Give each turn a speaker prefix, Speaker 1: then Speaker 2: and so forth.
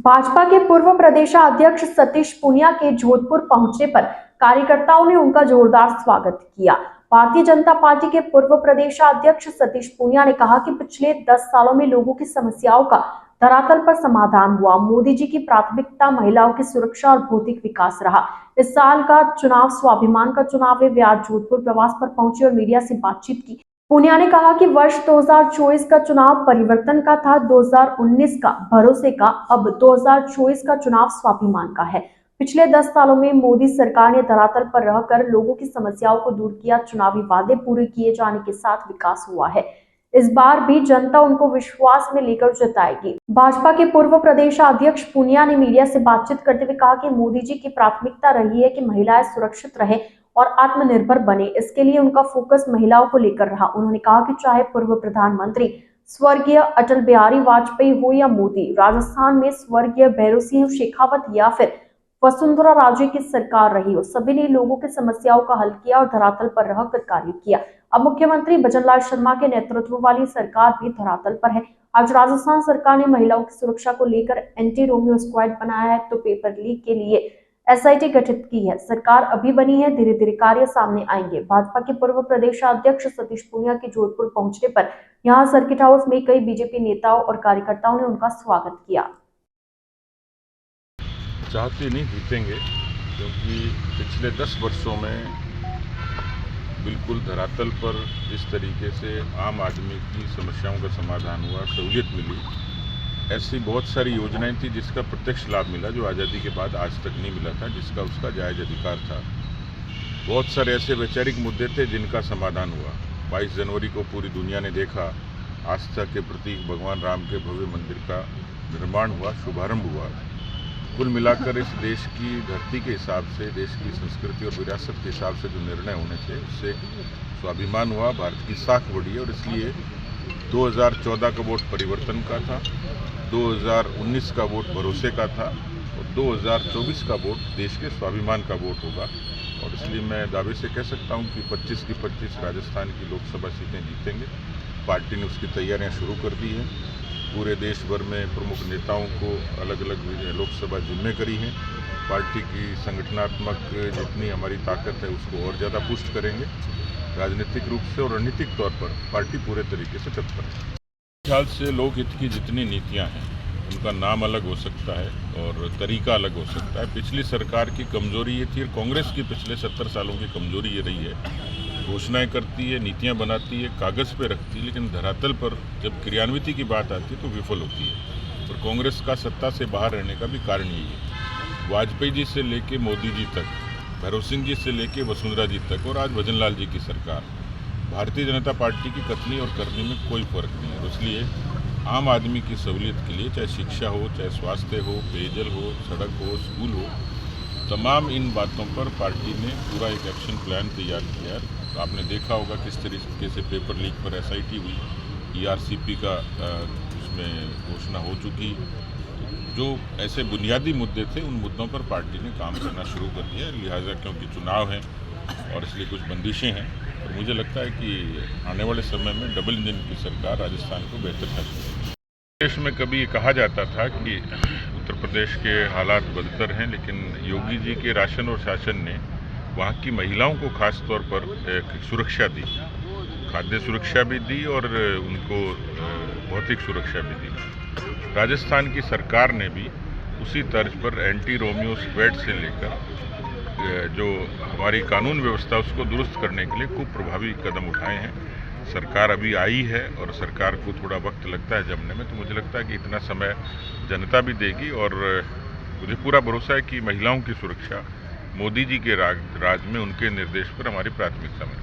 Speaker 1: भाजपा के पूर्व प्रदेशाध्यक्ष सतीश पूनिया के जोधपुर पहुंचने पर कार्यकर्ताओं ने उनका जोरदार स्वागत किया। भारतीय जनता पार्टी के पूर्व प्रदेशाध्यक्ष सतीश पूनिया ने कहा कि पिछले 10 सालों में लोगों की समस्याओं का धरातल पर समाधान हुआ। मोदी जी की प्राथमिकता महिलाओं की सुरक्षा और भौतिक विकास रहा। इस साल का चुनाव स्वाभिमान का चुनाव है। वे आज जोधपुर प्रवास पर पहुंचे और मीडिया से बातचीत की। पूनिया ने कहा कि वर्ष 2024 का चुनाव परिवर्तन का था, 2019 का भरोसे का, अब 2024 का चुनाव स्वाभिमान का है। पिछले 10 सालों में मोदी सरकार ने धरातल पर रहकर लोगों की समस्याओं को दूर किया। चुनावी वादे पूरे किए जाने के साथ विकास हुआ है। इस बार भी जनता उनको विश्वास में लेकर जताएगी। भाजपा के पूर्व प्रदेशाध्यक्ष पूनिया ने मीडिया से बातचीत करते हुए कहा कि मोदी जी की प्राथमिकता रही है कि महिलाएं सुरक्षित रहे और आत्मनिर्भर बने। इसके लिए उनका फोकस महिलाओं को लेकर रहा। उन्होंने कहा कि चाहे पूर्व प्रधानमंत्री स्वर्गीय अटल बिहारी वाजपेयी हो या मोदी, राजस्थान में स्वर्गीय भैरों सिंह शेखावत या फिर वसुंधरा राजे की सरकार रही हो, सभी ने लोगों की समस्याओं का हल किया और धरातल पर रहकर कार्य किया। अब मुख्यमंत्री भजनलाल शर्मा के नेतृत्व वाली सरकार भी धरातल पर है। आज राजस्थान सरकार ने महिलाओं की सुरक्षा को लेकर एंटी रोमियो स्क्वाड बनाया है, तो पेपर लीक के लिए एसआईटी गठित की है। सरकार अभी बनी है, धीरे धीरे कार्य सामने आएंगे। भाजपा के पूर्व प्रदेशाध्यक्ष सतीश पूनिया के जोधपुर पहुंचने पर यहां सर्किट हाउस में कई बीजेपी नेताओं और कार्यकर्ताओं ने उनका स्वागत किया।
Speaker 2: चाहते नहीं जीतेंगे, क्योंकि पिछले 10 वर्षों में बिल्कुल धरातल पर जिस तरीके से आम आदमी की समस्याओं का समाधान हुआ, सहूलियत मिली, ऐसी बहुत सारी योजनाएं थी जिसका प्रत्यक्ष लाभ मिला, जो आज़ादी के बाद आज तक नहीं मिला था, जिसका उसका जायज़ अधिकार था। बहुत सारे ऐसे वैचारिक मुद्दे थे जिनका समाधान हुआ। 22 जनवरी को पूरी दुनिया ने देखा, आस्था के प्रतीक भगवान राम के भव्य मंदिर का निर्माण हुआ, शुभारंभ हुआ। कुल मिलाकर इस देश की धरती के हिसाब से, देश की संस्कृति और विरासत के हिसाब से जो निर्णय होने थे, उससे स्वाभिमान हुआ, भारत की साख बढ़ी है। और इसलिए 2014 का वोट परिवर्तन का था, 2019 का वोट भरोसे का था और 2024 का वोट देश के स्वाभिमान का वोट होगा। और इसलिए मैं दावे से कह सकता हूं कि 25 की 25 राजस्थान की लोकसभा सीटें जीतेंगे। पार्टी ने उसकी तैयारियां शुरू कर दी हैं। पूरे देश भर में प्रमुख नेताओं को अलग अलग लोकसभा जिम्मे करी हैं। पार्टी की संगठनात्मक जितनी हमारी ताकत है उसको और ज़्यादा पुष्ट करेंगे। राजनीतिक रूप से और रणनीतिक तौर पर पार्टी पूरे तरीके से तत्पर है। ख्याल से लोकहित की जितनी नीतियां हैं उनका नाम अलग हो सकता है और तरीका अलग हो सकता है। पिछली सरकार की कमजोरी ये थी और कांग्रेस की पिछले 70 सालों की कमजोरी ये रही है, घोषणाएं करती है, नीतियां बनाती है, कागज़ पे रखती है, लेकिन धरातल पर जब क्रियान्विति की बात आती है तो विफल होती है। और कांग्रेस का सत्ता से बाहर रहने का भी कारण यही है। वाजपेयी जी से लेके मोदी जी तक, भैरों सिंह जी से लेके वसुंधरा जी तक और आज भजनलाल जी की सरकार, भारतीय जनता पार्टी की कथनी और करनी में कोई फर्क नहीं है। इसलिए आम आदमी की सहूलियत के लिए, चाहे शिक्षा हो, चाहे स्वास्थ्य हो, पेयजल हो, सड़क हो, स्कूल हो, तमाम इन बातों पर पार्टी ने पूरा एक एक्शन प्लान तैयार किया है। तो आपने देखा होगा किस तरीके से पेपर लीक पर एसआईटी हुई, ईआरसीपी का उसमें घोषणा हो चुकी। जो ऐसे बुनियादी मुद्दे थे, उन मुद्दों पर पार्टी ने काम करना शुरू कर दिया। लिहाजा क्योंकि चुनाव हैं और इसलिए कुछ बंदिशें हैं, और मुझे लगता है कि आने वाले समय में डबल इंजन की सरकार राजस्थान को बेहतर शासन देगी। देश में कभी कहा जाता था कि उत्तर प्रदेश के हालात बदतर हैं, लेकिन योगी जी के राशन और शासन ने वहाँ की महिलाओं को खास तौर पर एक सुरक्षा दी, खाद्य सुरक्षा भी दी और उनको भौतिक सुरक्षा भी दी। राजस्थान की सरकार ने भी उसी तर्ज पर एंटी रोमियो स्क्वाड से लेकर जो हमारी कानून व्यवस्था उसको दुरुस्त करने के लिए खूब प्रभावी कदम उठाए हैं। सरकार अभी आई है और सरकार को थोड़ा वक्त लगता है जमने में, तो मुझे लगता है कि इतना समय जनता भी देगी और मुझे पूरा भरोसा है कि महिलाओं की सुरक्षा मोदी जी के राज में, उनके निर्देश पर हमारी प्राथमिकता में।